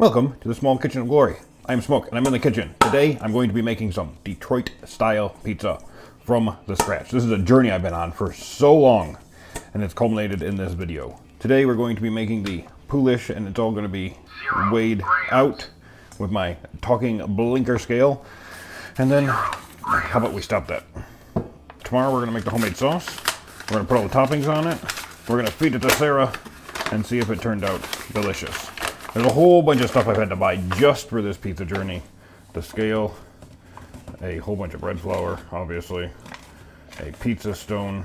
Welcome to the Small Kitchen of Glory. I'm Smoke and I'm in the kitchen. Today I'm going to be making some Detroit style pizza from the scratch. This is a journey I've been on for so long and it's culminated in this video. Today we're going to be making the poolish and it's all going to be weighed out with my talking blinker scale. And then, how about we stop that? Tomorrow we're going to make the homemade sauce. We're going to put all the toppings on it. We're going to feed it to Sarah and see if it turned out delicious. There's a whole bunch of stuff I've had to buy just for this pizza journey. The scale, a whole bunch of bread flour, obviously, a pizza stone.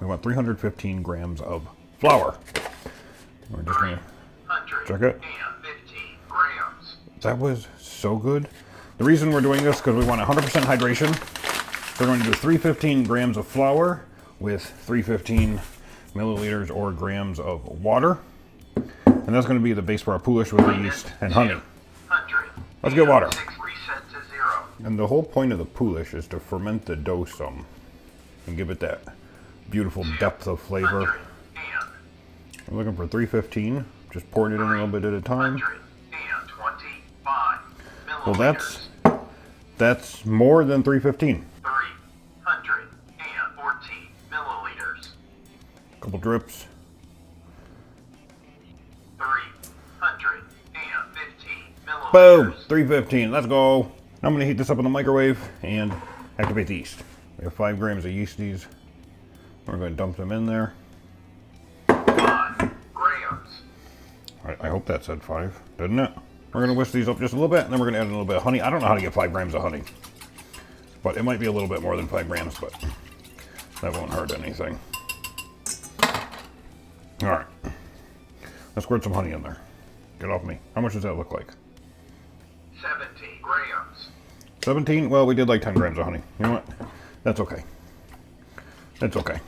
We want 315 grams of flour. We're just gonna check it. That was so good. The reason we're doing this because we want 100% hydration. So we're going to do 315 grams of flour with 315 milliliters or grams of water. And that's going to be the base for our poolish with the yeast and honey. Let's get water. And the whole point of the poolish is to ferment the dough some and give it that beautiful depth of flavor. I'm looking for 315. Just pouring it in a little bit at a time. Well, that's more than 315. 314 milliliters. A couple drips. 315 milliliters. Boom! 315. Let's go. Now I'm going to heat this up in the microwave and activate the yeast. We have 5 grams of yeasties. We're going to dump them in there. 5 grams. I hope that said 5, didn't it? We're going to whisk these up just a little bit, and then we're going to add a little bit of honey. I don't know how to get 5 grams of honey, but it might be a little bit more than 5 grams, but that won't hurt anything. All right. Let's squirt some honey in there. Get off me. How much does that look like? 17 grams. 17? Well, we did like 10 grams of honey. You know what? That's okay. That's okay.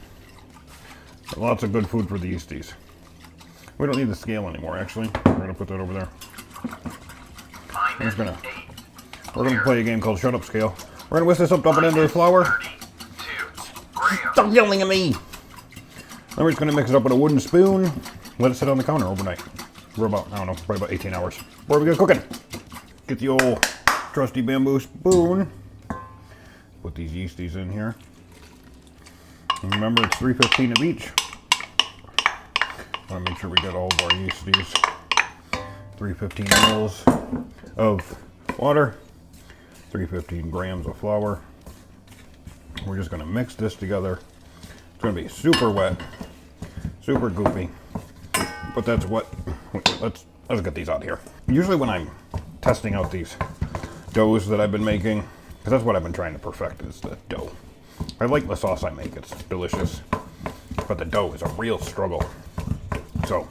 Lots of good food for the yeasties. We don't need the scale anymore, actually. We're going to put that over there. We're going to play a game called Shut Up Scale. We're going to whisk this up, dump it into the flour. Stop yelling at me! Then we're just going to mix it up with a wooden spoon. Let it sit on the counter overnight. For about, I don't know, probably about 18 hours. Before we get cooking. Get the old trusty bamboo spoon. Put these yeasties in here. And remember, it's 315 of each. Want to make sure we get all of our yeasties. 315 mils of water. 315 grams of flour. We're just going to mix this together. It's going to be super wet, super goopy. But that's what, let's get these out here. Usually when I'm testing out these doughs that I've been making, because that's what I've been trying to perfect is the dough. I like the sauce I make, it's delicious, but the dough is a real struggle. So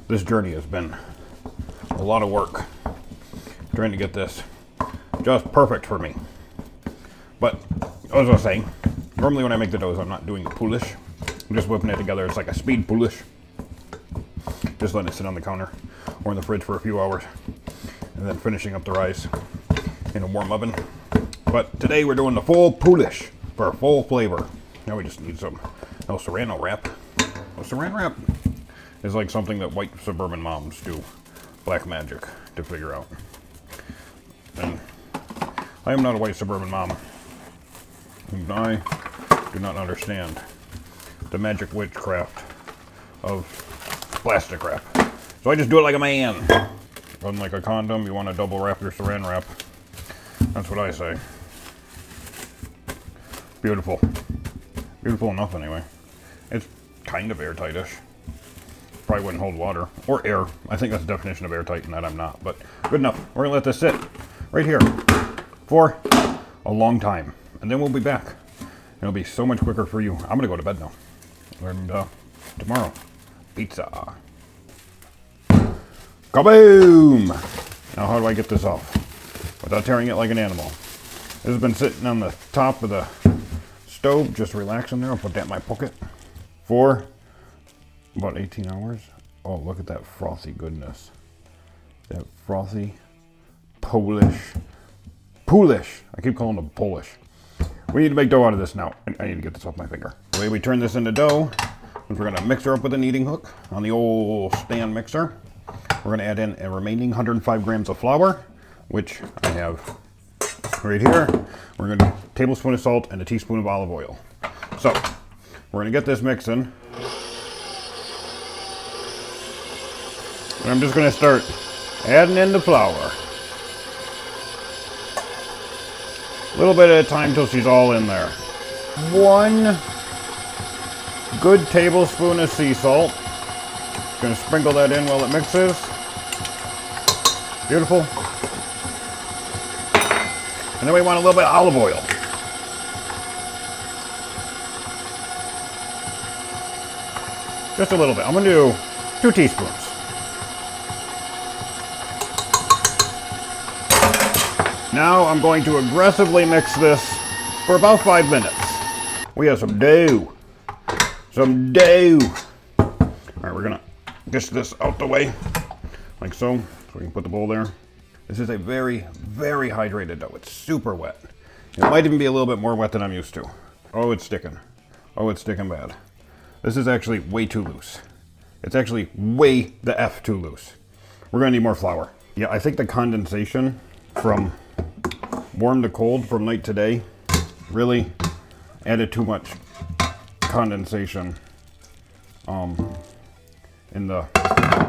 this journey has been a lot of work trying to get this just perfect for me. But as I was saying, normally when I make the doughs, I'm not doing the poolish. I'm just whipping it together. It's like a speed poolish. Just letting it sit on the counter or in the fridge for a few hours. And then finishing up the rice in a warm oven. But today we're doing the full poolish for full flavor. Now we just need some Saran wrap. Saran wrap is like something that white suburban moms do black magic to figure out. And I am not a white suburban mom. And I do not understand the magic witchcraft of plastic wrap. So I just do it like a man. Unlike a condom, you want to double wrap your saran wrap. That's what I say. Beautiful. Beautiful enough anyway. It's kind of airtight-ish. Probably wouldn't hold water. Or air. I think that's the definition of airtight and that I'm not. But good enough. We're going to let this sit right here for a long time. And then we'll be back. It'll be so much quicker for you. I'm going to go to bed now. And tomorrow, pizza. Kaboom! Now how do I get this off without tearing it like an animal? This has been sitting on the top of the stove, just relaxing there. I'll put that in my pocket for about 18 hours. Oh, look at that frothy goodness. That frothy poolish. I keep calling them Polish. We need to make dough out of this now. I need to get this off my finger. The way we turn this into dough is we're going to mix her up with a kneading hook on the old stand mixer. We're going to add in a remaining 105 grams of flour, which I have right here. We're going to do a tablespoon of salt and a teaspoon of olive oil. So we're going to get this mixing. And I'm just going to start adding in the flour. A little bit at a time till she's all in there. 1 good tablespoon of sea salt. Going to sprinkle that in while it mixes. Beautiful. And then we want a little bit of olive oil. Just a little bit. I'm going to do 2 teaspoons. Now I'm going to aggressively mix this for about 5 minutes. We have some dough. Some dough. All right, we're gonna dish this out the way, like so. So we can put the bowl there. This is a very, very hydrated dough. It's super wet. It might even be a little bit more wet than I'm used to. Oh, it's sticking. Oh, it's sticking bad. This is actually way too loose. It's actually way the F too loose. We're gonna need more flour. Yeah, I think the condensation from warm to cold from night to day really added too much condensation in the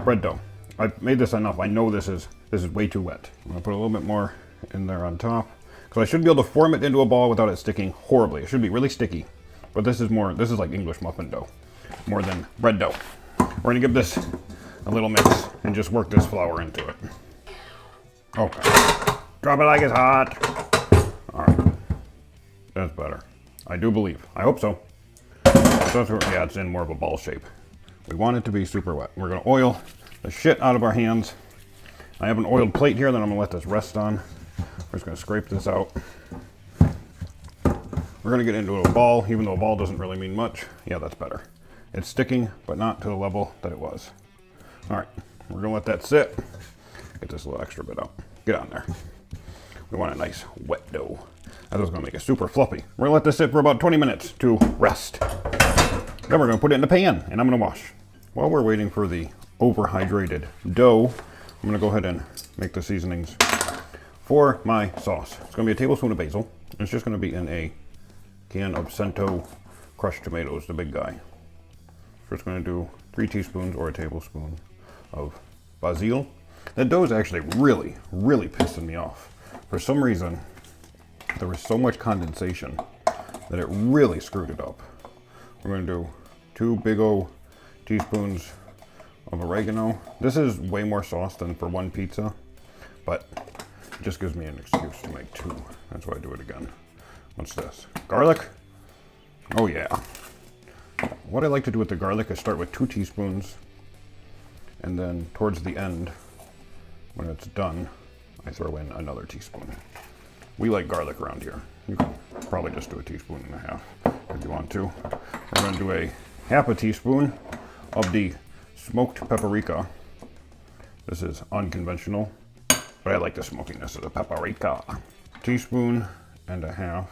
bread dough. I've made this enough. I know this is way too wet. I'm gonna put a little bit more in there on top because I should be able to form it into a ball without it sticking horribly. It should be really sticky, but this is like English muffin dough more than bread dough. We're gonna give this a little mix and just work this flour into it. Okay. Drop it like it's hot. All right. That's better. I do believe. I hope so. Yeah, it's in more of a ball shape. We want it to be super wet. We're going to oil the shit out of our hands. I have an oiled plate here that I'm going to let this rest on. We're just going to scrape this out. We're going to get into a ball, even though a ball doesn't really mean much. Yeah, that's better. It's sticking, but not to the level that it was. All right, we're going to let that sit. Get this little extra bit out. Get on there. We want a nice wet dough. That is going to make it super fluffy. We're going to let this sit for about 20 minutes to rest. Then we're going to put it in the pan, and I'm going to wash. While we're waiting for the overhydrated dough, I'm going to go ahead and make the seasonings for my sauce. It's going to be a tablespoon of basil. It's just going to be in a can of Cento crushed tomatoes, the big guy. So it's going to do 3 teaspoons or a tablespoon of basil. That dough is actually really, really pissing me off. For some reason, there was so much condensation that it really screwed it up. We're going to do 2 big old teaspoons of oregano. This is way more sauce than for 1 pizza, but it just gives me an excuse to make 2. That's why I do it again. What's this? Garlic? Oh yeah. What I like to do with the garlic is start with 2 teaspoons, and then towards the end, when it's done, I throw in another teaspoon. We like garlic around here. You can probably just do a teaspoon and a half if you want to. We're going to do a half a teaspoon of the smoked paprika. This is unconventional, but I like the smokiness of the paprika. Teaspoon and a half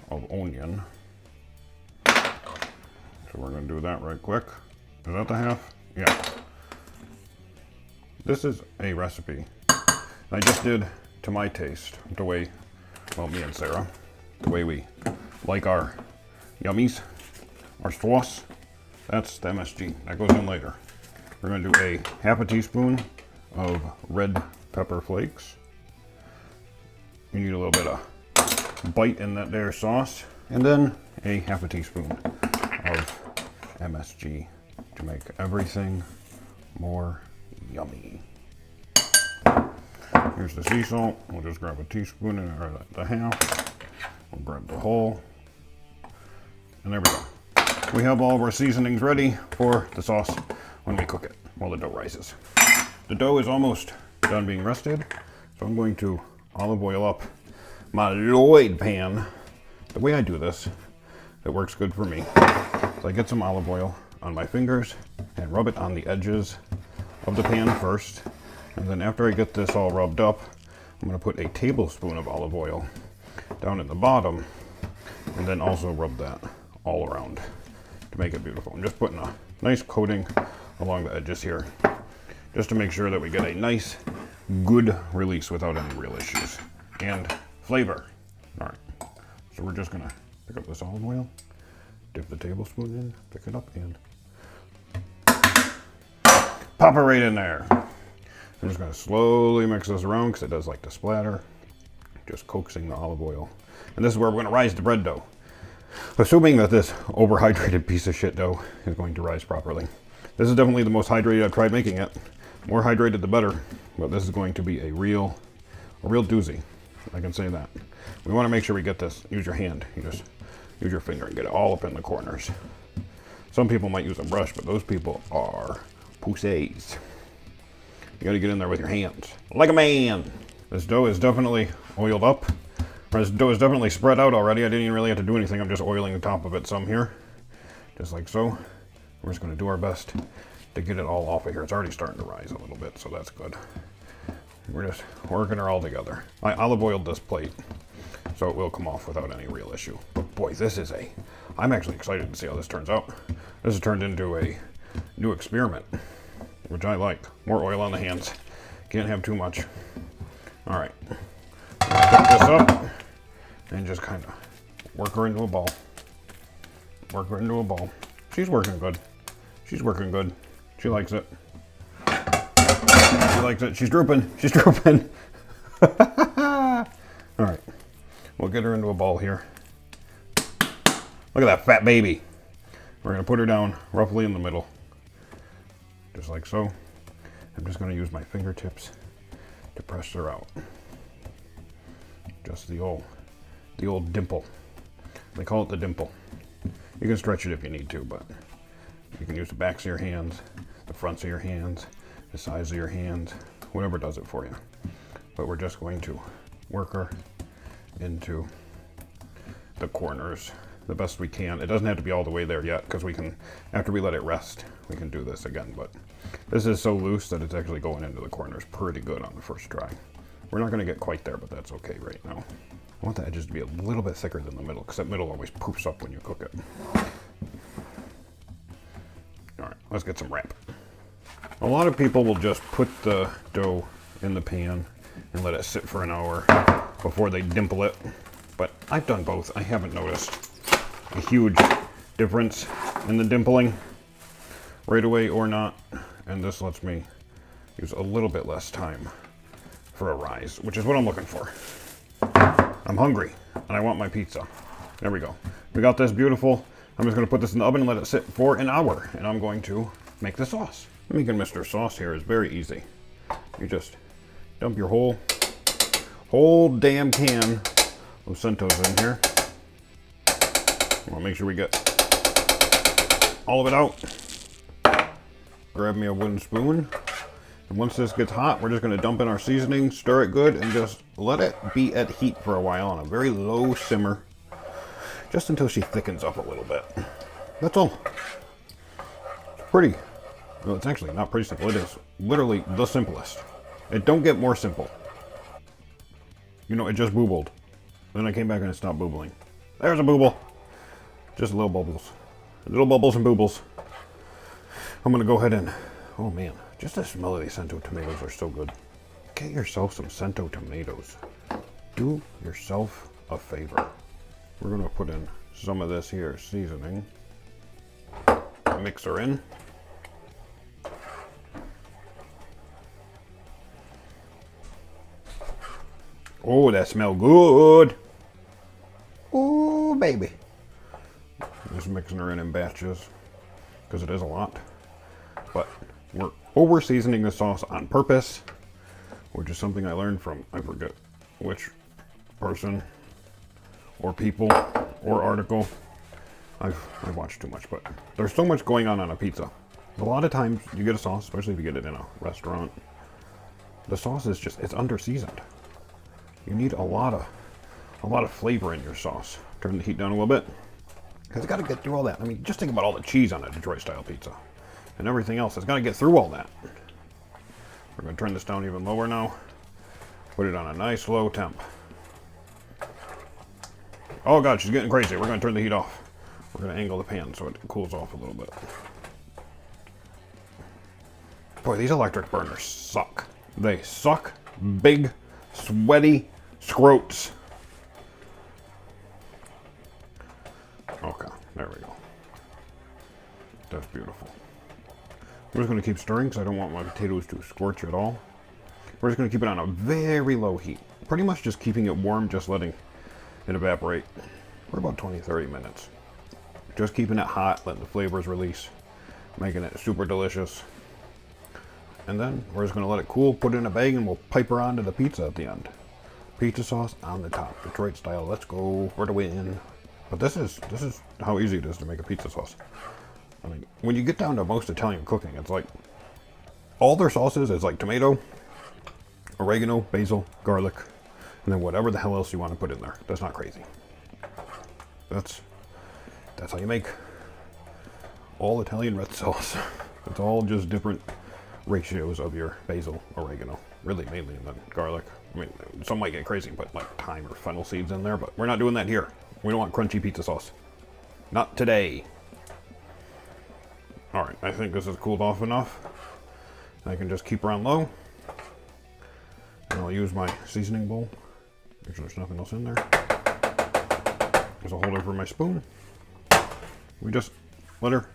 of onion. So we're going to do that right quick. Is that the half? Yeah. This is a recipe I just did to my taste, the way, well, me and Sarah, the way we like our yummies, our sauce. That's the MSG. That goes in later. We're going to do a half a teaspoon of red pepper flakes. You need a little bit of bite in that there sauce. And then a half a teaspoon of MSG to make everything more yummy. Here's the sea salt. We'll just grab a teaspoon or the half. We'll grab the whole. And there we go. We have all of our seasonings ready for the sauce when we cook it while the dough rises. The dough is almost done being rested, so I'm going to olive oil up my Lloyd pan. The way I do this, it works good for me. So I get some olive oil on my fingers and rub it on the edges of the pan first. And then after I get this all rubbed up, I'm going to put a tablespoon of olive oil down in the bottom and then also rub that all around to make it beautiful. I'm just putting a nice coating along the edges here just to make sure that we get a nice, good release without any real issues. And flavor. All right, so we're just gonna pick up this olive oil, dip the tablespoon in, pick it up, and pop it right in there. I'm just gonna slowly mix this around because it does like to splatter. Just coaxing the olive oil. And this is where we're gonna rise the bread dough. Assuming that this overhydrated piece of shit dough is going to rise properly. This is definitely the most hydrated I've tried making it. More hydrated the better, but this is going to be a real doozy. I can say that. We want to make sure we get this. Use your hand. You just use your finger and get it all up in the corners. Some people might use a brush, but those people are pussies. You got to get in there with your hands, like a man. This dough is definitely oiled up. This dough is definitely spread out already. I didn't even really have to do anything. I'm just oiling the top of it some here, just like so. We're just going to do our best to get it all off of here. It's already starting to rise a little bit, so that's good. We're just working her all together. I olive oiled this plate, so it will come off without any real issue. But boy, I'm actually excited to see how this turns out. This has turned into a new experiment, which I like. More oil on the hands. Can't have too much. All right. Pick this up and just kind of work her into a ball. Work her into a ball. She's working good. She's working good. She likes it. She likes it. She's drooping. She's drooping. All right. We'll get her into a ball here. Look at that fat baby. We're going to put her down roughly in the middle. Just like so. I'm just going to use my fingertips to press her out. Just the old dimple. They call it the dimple. You can stretch it if you need to, but you can use the backs of your hands, the fronts of your hands, the sides of your hands, whatever does it for you. But we're just going to work her into the corners the best we can. It doesn't have to be all the way there yet, because we can, after we let it rest, we can do this again. But this is so loose that it's actually going into the corners pretty good on the first try. We're not going to get quite there, but that's okay right now. I want the edges to be a little bit thicker than the middle, because that middle always poofs up when you cook it. All right, let's get some wrap. A lot of people will just put the dough in the pan and let it sit for an hour before they dimple it. But I've done both. I haven't noticed a huge difference in the dimpling right away or not. And this lets me use a little bit less time for a rise, which is what I'm looking for. I'm hungry and I want my pizza. There we go. We got this beautiful. I'm just going to put this in the oven and let it sit for an hour, and I'm going to make the sauce. Making Mr. Sauce here is very easy. You just dump your whole damn can of centos in here. We'll make sure we get all of it out. Grab me a wooden spoon. And once this gets hot, we're just going to dump in our seasoning, stir it good, and just let it be at heat for a while on a very low simmer, just until she thickens up a little bit. That's all. It's pretty. Well, it's actually not pretty simple. It is literally the simplest. It don't get more simple. You know, it just boobled. Then I came back and it stopped boobling. There's a booble. Just little bubbles. Little bubbles and boobles. I'm going to go ahead and, oh man, just the smell of these cento tomatoes are so good. Get yourself some cento tomatoes. Do yourself a favor. We're going to put in some of this here seasoning. Mix her in. Oh, that smells good. Oh, baby. Just mixing her in batches because it is a lot. But we're over seasoning the sauce on purpose, which is something I learned from, I forget which person or people or article. I've watched too much, but there's so much going on a pizza. A lot of times you get a sauce, especially if you get it in a restaurant, the sauce is just, it's under seasoned. You need a lot of flavor in your sauce. Turn the heat down a little bit, because it's got to get through all that. I mean, just think about all the cheese on a Detroit style pizza and everything else. It's got to get through all that. We're going to turn this down even lower now. Put it on a nice low temp. Oh God, she's getting crazy. We're going to turn the heat off. We're going to angle the pan so it cools off a little bit. Boy, these electric burners suck. They suck. Big, sweaty scrotes. Okay, there we go. That's beautiful. We're just going to keep stirring because I don't want my potatoes to scorch at all. We're just going to keep it on a very low heat. Pretty much just keeping it warm, just letting it evaporate for about 20-30 minutes. Just keeping it hot, letting the flavors release, making it super delicious. And then we're just going to let it cool, put it in a bag, and we'll pipe her onto the pizza at the end. Pizza sauce on the top, Detroit style. Let's go for the win. But this is how easy it is to make a pizza sauce. I mean, when you get down to most Italian cooking, it's like all their sauces is like tomato, oregano, basil, garlic, and then whatever the hell else you want to put in there. That's not crazy. That's how you make all Italian red sauce. It's all just different ratios of your basil, oregano, really mainly, and then garlic. I mean, some might get crazy and put like thyme or fennel seeds in there, but we're not doing that here. We don't want crunchy pizza sauce. Not today. All right, I think this is cooled off enough. I can just keep her on low. And I'll use my seasoning bowl. Make sure there's nothing else in there. There's a holder for my spoon. We just let her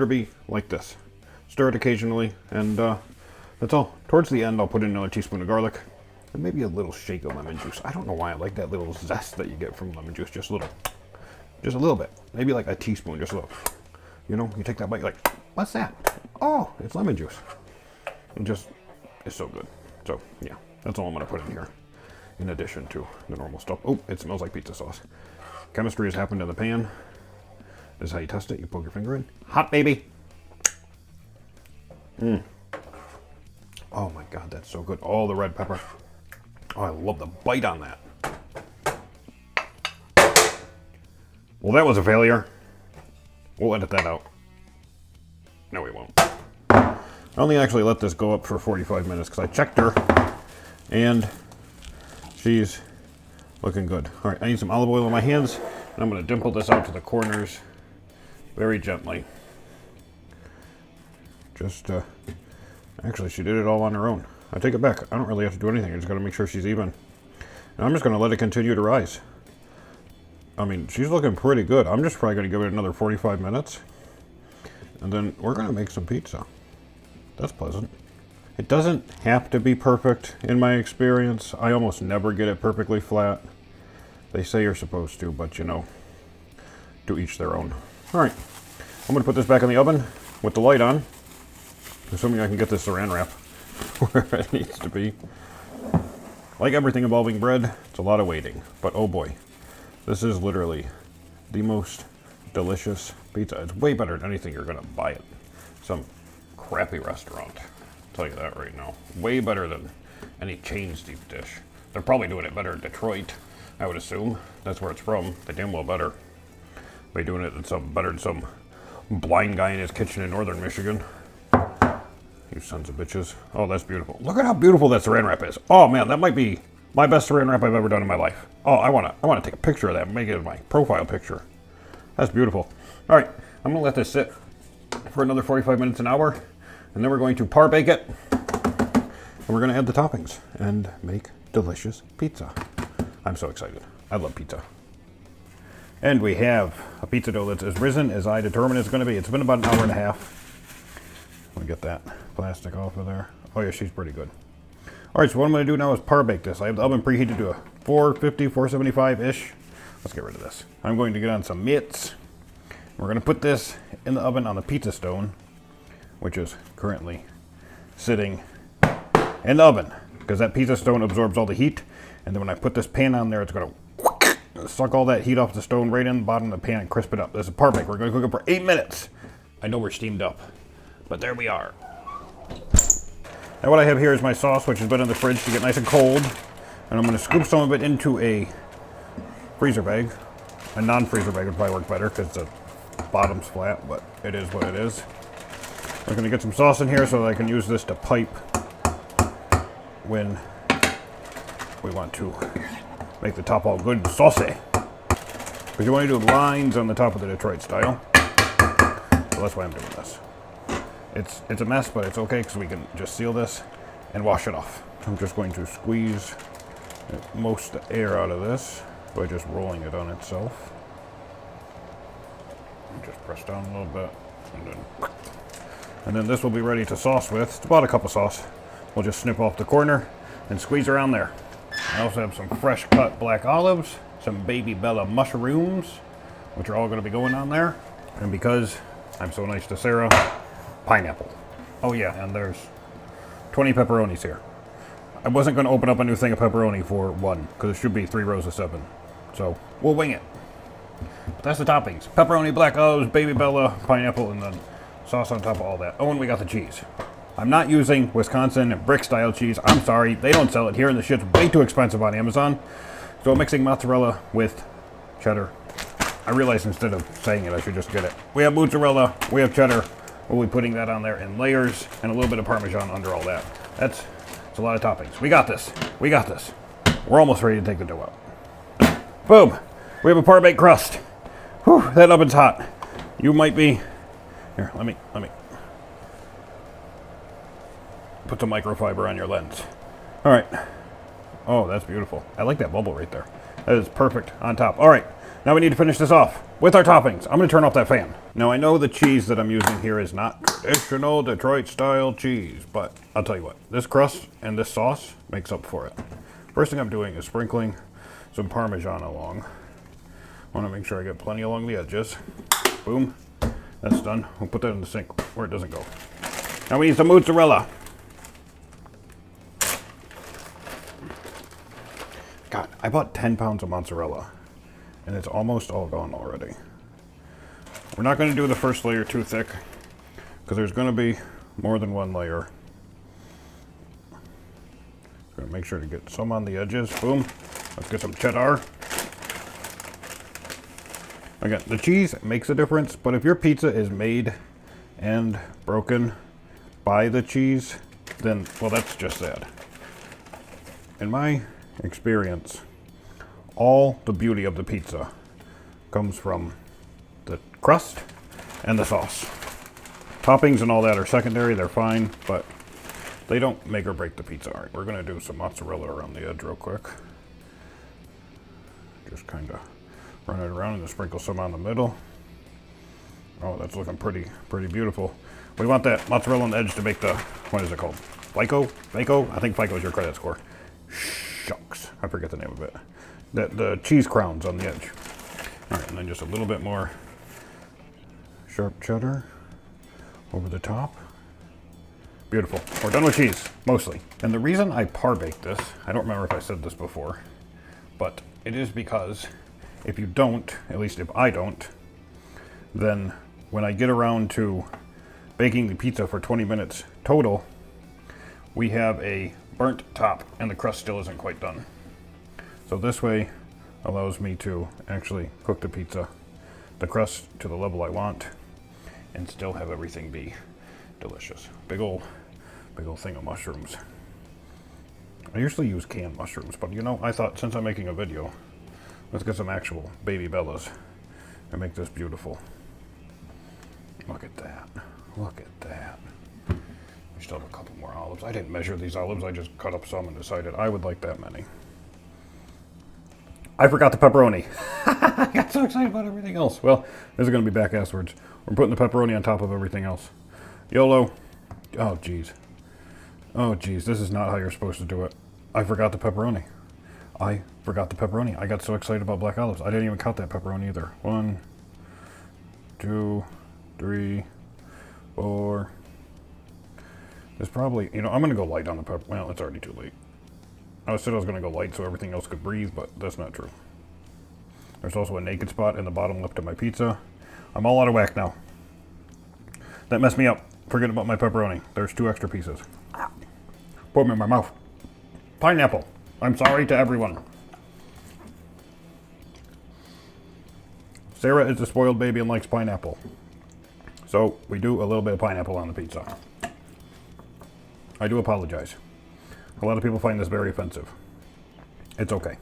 be like this. Stir it occasionally, and that's all. Towards the end, I'll put in another teaspoon of garlic and maybe a little shake of lemon juice. I don't know why I like that little zest that you get from lemon juice. Just a little bit. Maybe like a teaspoon, just a little. You know, you take that bite, you're like, what's that? Oh, it's lemon juice. And just, it's so good. So, yeah, that's all I'm going to put in here, in addition to the normal stuff. Oh, it smells like pizza sauce. Chemistry has happened in the pan. This is how you test it. You poke your finger in. Hot, baby. Oh my God, that's so good. Oh, the red pepper. Oh, I love the bite on that. Well, that was a failure. We'll edit that out. No, we won't. I only actually let this go up for 45 minutes because I checked her and she's looking good. All right, I need some olive oil in my hands and I'm going to dimple this out to the corners very gently. Just, actually, she did it all on her own. I take it back. I don't really have to do anything. I just got to make sure she's even. And I'm just going to let it continue to rise. I mean, she's looking pretty good. I'm just probably going to give it another 45 minutes. And then we're going to make some pizza. That's pleasant. It doesn't have to be perfect in my experience. I almost never get it perfectly flat. They say you're supposed to, but you know, to each their own. All right, I'm going to put this back in the oven with the light on. Assuming I can get this saran wrap where it needs to be. Like everything involving bread, it's a lot of waiting. But oh boy, this is literally the most delicious pizza. It's way better than anything you're going to buy at some crappy restaurant. I'll tell you that right now. Way better than any chain deep dish. They're probably doing it better in Detroit, I would assume. That's where it's from. They damn well better. They're doing it better than some blind guy in his kitchen in northern Michigan. You sons of bitches. Oh, that's beautiful. Look at how beautiful that saran wrap is. Oh man, that might be my best saran wrap I've ever done in my life. Oh, I wanna take a picture of that and make it my profile picture. That's beautiful. All right, I'm gonna let this sit for another 45 minutes, an hour, and then we're going to par bake it, and we're gonna add the toppings and make delicious pizza. I'm so excited. I love pizza. And we have a pizza dough that's as risen as I determined it's gonna be. It's been about an hour and a half. Let me get that plastic off of there. Oh yeah, she's pretty good. All right, so what I'm going to do now is par bake this. I have the oven preheated to a 450, 475-ish. Let's get rid of this. I'm going to get on some mitts. We're going to put this in the oven on the pizza stone, which is currently sitting in the oven, because that pizza stone absorbs all the heat. And then when I put this pan on there, it's going to suck all that heat off the stone right in the bottom of the pan and crisp it up. This is par bake. We're going to cook it for 8 minutes. I know we're steamed up, but there we are. Now what I have here is my sauce, which has been in the fridge to get nice and cold. And I'm going to scoop some of it into a freezer bag. A non-freezer bag would probably work better because the bottom's flat, but it is what it is. We're going to get some sauce in here so that I can use this to pipe when we want to make the top all good and saucy. Because you want to do lines on the top of the Detroit style. So that's why I'm doing this. It's a mess, but it's okay because we can just seal this and wash it off. I'm just going to squeeze most of the air out of this by just rolling it on itself. And just press down a little bit, and then this will be ready to sauce with. It's about a cup of sauce. We'll just snip off the corner and squeeze around there. I also have some fresh cut black olives, some baby bella mushrooms, which are all going to be going on there. And because I'm so nice to Sarah, pineapple. Oh yeah, and there's 20 pepperonis here. I wasn't going to open up a new thing of pepperoni for one, because it should be 3 rows of 7. So we'll wing it. But that's the toppings. Pepperoni, black olives, baby bella, pineapple, and then sauce on top of all that. Oh, and we got the cheese. I'm not using Wisconsin brick style cheese. I'm sorry, they don't sell it here, and the shit's way too expensive on Amazon. So I'm mixing mozzarella with cheddar. I realized instead of saying it, I should just get it. We have mozzarella, we have cheddar. We'll be putting that on there in layers, and a little bit of Parmesan under all that. That's a lot of toppings. We got this. We got this. We're almost ready to take the dough out. Boom. We have a par-baked crust. Whew, that oven's hot. You might be... Here, let me put some microfiber on your lens. All right. Oh, that's beautiful. I like that bubble right there. That is perfect on top. All right. Now we need to finish this off with our toppings. I'm going to turn off that fan. Now I know the cheese that I'm using here is not traditional Detroit style cheese, but I'll tell you what, this crust and this sauce makes up for it. First thing I'm doing is sprinkling some Parmesan along. I want to make sure I get plenty along the edges. Boom. That's done. We'll put that in the sink where it doesn't go. Now we need some mozzarella. God, I bought 10 pounds of mozzarella, and it's almost all gone already. We're not going to do the first layer too thick, because there's going to be more than one layer. Going to make sure to get some on the edges. Boom. Let's get some cheddar. Again, the cheese makes a difference, but if your pizza is made and broken by the cheese, then, well, that's just sad. In my experience, all the beauty of the pizza comes from the crust and the sauce. Toppings and all that are secondary, they're fine, but they don't make or break the pizza. All right, we're gonna do some mozzarella around the edge real quick. Just kind of run it around and then sprinkle some on the middle. Oh, that's looking pretty beautiful. We want that mozzarella on the edge to make the, what is it called? FICO? FICO? I think FICO is your credit score. Shucks, I forget the name of it. The cheese crowns on the edge. All right, and then just a little bit more sharp cheddar over the top. Beautiful. We're done with cheese, mostly. And the reason I par-baked this, I don't remember if I said this before, but it is because if you don't, at least if I don't, then when I get around to baking the pizza for 20 minutes total, we have a burnt top and the crust still isn't quite done. So this way allows me to actually cook the pizza, the crust to the level I want, and still have everything be delicious. Big old thing of mushrooms. I usually use canned mushrooms, but you know, I thought since I'm making a video, let's get some actual baby bellas and make this beautiful. Look at that. Look at that. We still have a couple more olives. I didn't measure these olives. I just cut up some and decided I would like that many. I forgot the pepperoni. I got so excited about everything else. Well, this is going to be back afterwards. We're putting the pepperoni on top of everything else. YOLO. Oh, geez. Oh, geez. This is not how you're supposed to do it. I forgot the pepperoni. I forgot the pepperoni. I got so excited about black olives. I didn't even count that pepperoni either. 1, 2, 3, 4. There's probably, you know, I'm going to go light on the pepper. Well, it's already too late. I said I was going to go light so everything else could breathe, but that's not true. There's also a naked spot in the bottom lip of my pizza. I'm all out of whack now. That messed me up. Forget about my pepperoni. There's 2 extra pieces. Put them in my mouth. Pineapple. I'm sorry to everyone. Sarah is a spoiled baby and likes pineapple. So we do a little bit of pineapple on the pizza. I do apologize. A lot of people find this very offensive. It's okay.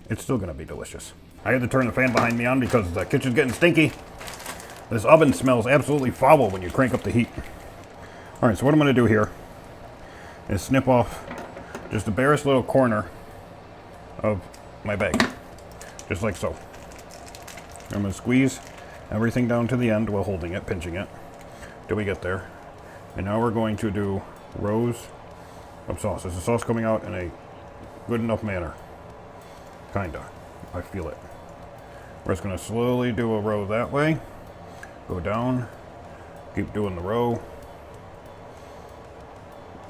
It's still going to be delicious. I had to turn the fan behind me on because the kitchen's getting stinky. This oven smells absolutely foul when you crank up the heat. All right, so what I'm going to do here is snip off just the barest little corner of my bag, just like so. I'm going to squeeze everything down to the end while holding it, pinching it, till we get there. And now we're going to do rows of sauce. Is the sauce coming out in a good enough manner? Kinda. I feel it. We're just going to slowly do a row that way, go down, keep doing the row.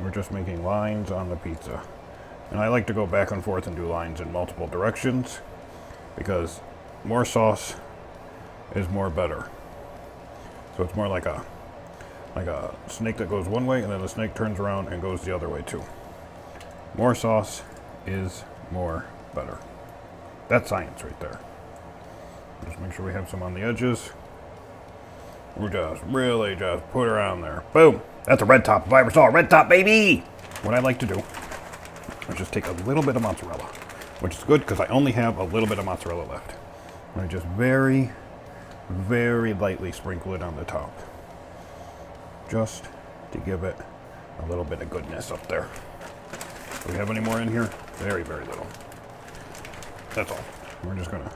We're just making lines on the pizza. And I like to go back and forth and do lines in multiple directions because more sauce is more better. So it's more like a snake that goes one way and then the snake turns around and goes the other way too. More sauce is more better. That's science right there. Just make sure we have some on the edges. We're just really just put her on there. Boom! That's a red top if I ever saw a red top, baby! What I like to do is just take a little bit of mozzarella, which is good because I only have a little bit of mozzarella left. And I just very, very lightly sprinkle it on the top. Just to give it a little bit of goodness up there. Do we have any more in here? Very, very little. That's all. We're just gonna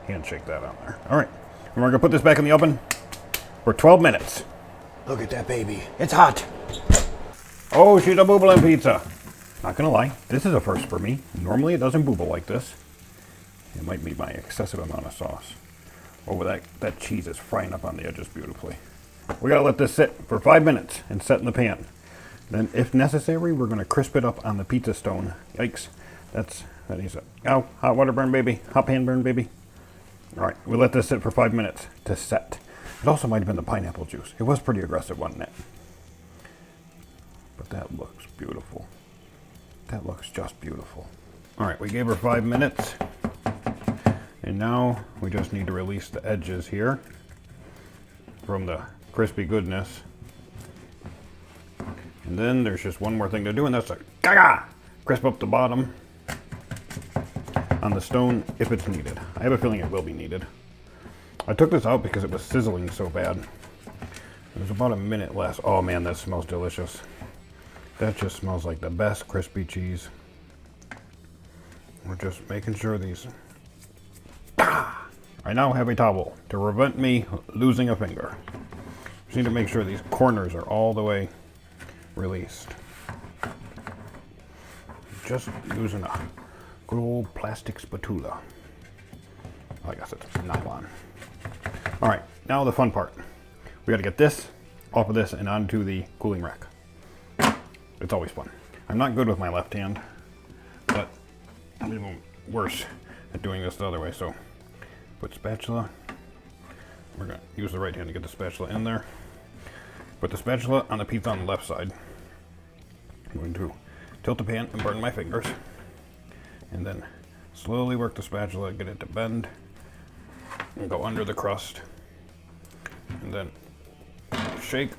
handshake that on there. All right, and we're gonna put this back in the oven for 12 minutes. Look at that baby, it's hot. Oh, she's a boobling pizza. Not gonna lie, this is a first for me. Normally it doesn't booble like this. It might be my excessive amount of sauce. Oh, that cheese is frying up on the edges beautifully. We gotta let this sit for 5 minutes and set in the pan. Then, if necessary, we're gonna crisp it up on the pizza stone. Yikes, that needs it. Ow, hot water burn, baby. Hot pan burn, baby. All right, we let this sit for 5 minutes to set. It also might have been the pineapple juice. It was pretty aggressive, wasn't it? But that looks beautiful. That looks just beautiful. All right, we gave her 5 minutes. And now we just need to release the edges here from the crispy goodness. And then there's just one more thing to do, and that's to crisp up the bottom on the stone if it's needed. I have a feeling it will be needed. I took this out because it was sizzling so bad. There's about a minute less. Oh man, that smells delicious. That just smells like the best crispy cheese. We're just making sure these... I now have a towel to prevent me losing a finger. Just need to make sure these corners are all the way released. Just using a good old plastic spatula. I guess it's nylon. All right, now the fun part. We got to get this off of this and onto the cooling rack. It's always fun. I'm not good with my left hand, but I'm even worse at doing this the other way. So put spatula. We're going to use the right hand to get the spatula in there. Put the spatula on the pizza on the left side. I'm going to tilt the pan and burn my fingers. And then slowly work the spatula, get it to bend, and go under the crust. And then shake.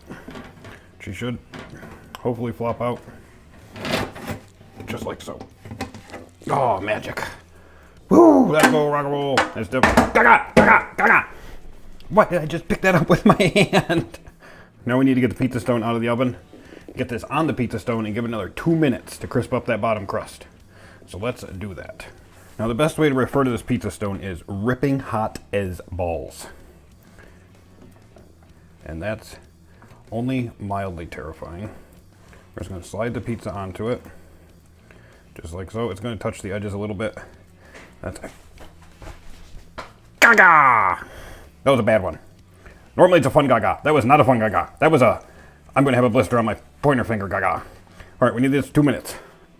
She should hopefully flop out. Just like so. Oh, magic. Woo! Let's go rock and roll. It's different. Gaga! Gaga! Gaga! What? Did I just pick that up with my hand? Now we need to get the pizza stone out of the oven. Get this on the pizza stone and give it another 2 minutes to crisp up that bottom crust. So let's do that. Now the best way to refer to this pizza stone is ripping hot as balls. And that's only mildly terrifying. We're just going to slide the pizza onto it. Just like so. It's going to touch the edges a little bit. That's it. Gaga! That was a bad one. Normally it's a fun gaga. That was not a fun gaga. That was a, I'm going to have a blister on my pointer finger gaga. All right, we need this 2 minutes.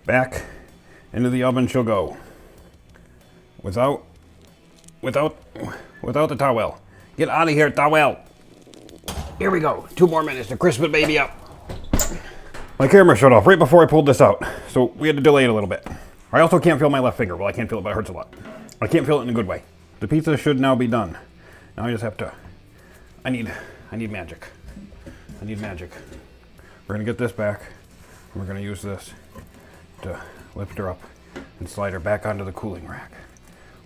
Back into the oven she'll go. Without the towel. Get out of here, towel. Here we go. 2 more minutes to crisp it baby up. My camera shut off right before I pulled this out, so we had to delay it a little bit. I also can't feel my left finger. Well, I can't feel it, but it hurts a lot. I can't feel it in a good way. The pizza should now be done. Now I just have to, I need magic. I need magic. We're gonna get this back, and we're gonna use this to lift her up and slide her back onto the cooling rack,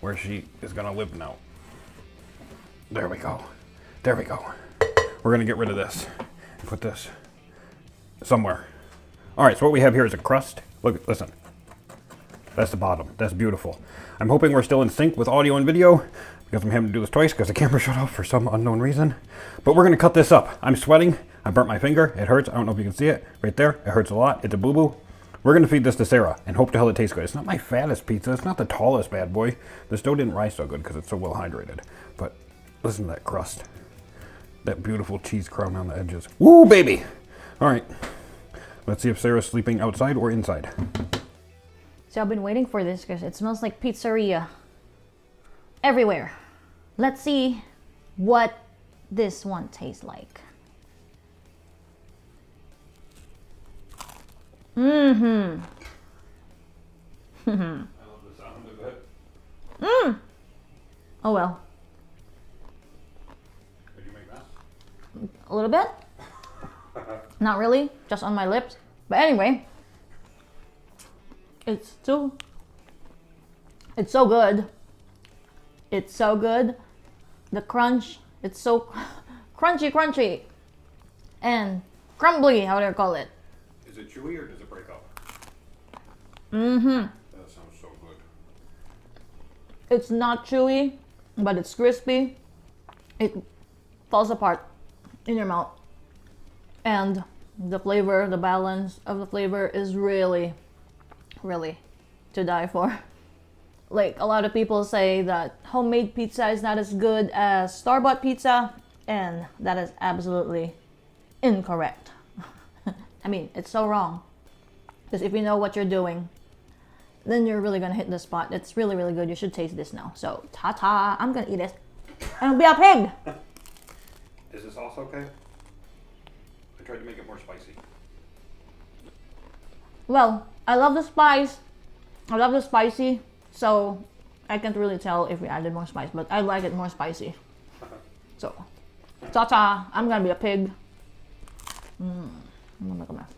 where she is gonna live now. There we go. There we go. We're gonna get rid of this and put this somewhere. All right, so what we have here is a crust. Look, listen. That's the bottom. That's beautiful. I'm hoping we're still in sync with audio and video because I'm having to do this twice because the camera shut off for some unknown reason. But we're going to cut this up. I'm sweating. I burnt my finger. It hurts. I don't know if you can see it right there. It hurts a lot. It's a boo-boo. We're going to feed this to Sarah and hope to hell it tastes good. It's not my fattest pizza. It's not the tallest bad boy. The dough didn't rise so good because it's so well hydrated. But listen to that crust. That beautiful cheese crumb on the edges. Woo, baby! All right. Let's see if Sarah's sleeping outside or inside. So I've been waiting for this because it smells like pizzeria everywhere. Let's see what this one tastes like. Mm-hmm. I love the sound of it. Oh well. Did you make that? A little bit. Not really, just on my lips. But anyway, it's so good. It's so good. The crunch, it's so crunchy. And crumbly, how do I call it? Is it chewy or does it break up? Mm-hmm. That sounds so good. It's not chewy, but it's crispy. It falls apart in your mouth. And the flavor, the balance of the flavor is really, really to die for. Like, a lot of people say that homemade pizza is not as good as store-bought pizza, and that is absolutely incorrect. I mean, it's so wrong. Because if you know what you're doing, then you're really gonna hit the spot. It's really, really good. You should taste this now. So, ta-ta, I'm gonna eat it. And I'll be a pig! Is this sauce okay? I tried to make it more spicy. Well, I love the spice. I love the spicy. So, I can't really tell if we added more spice, but I like it more spicy. So, ta-ta, I'm gonna be a pig. I'm gonna make a mess.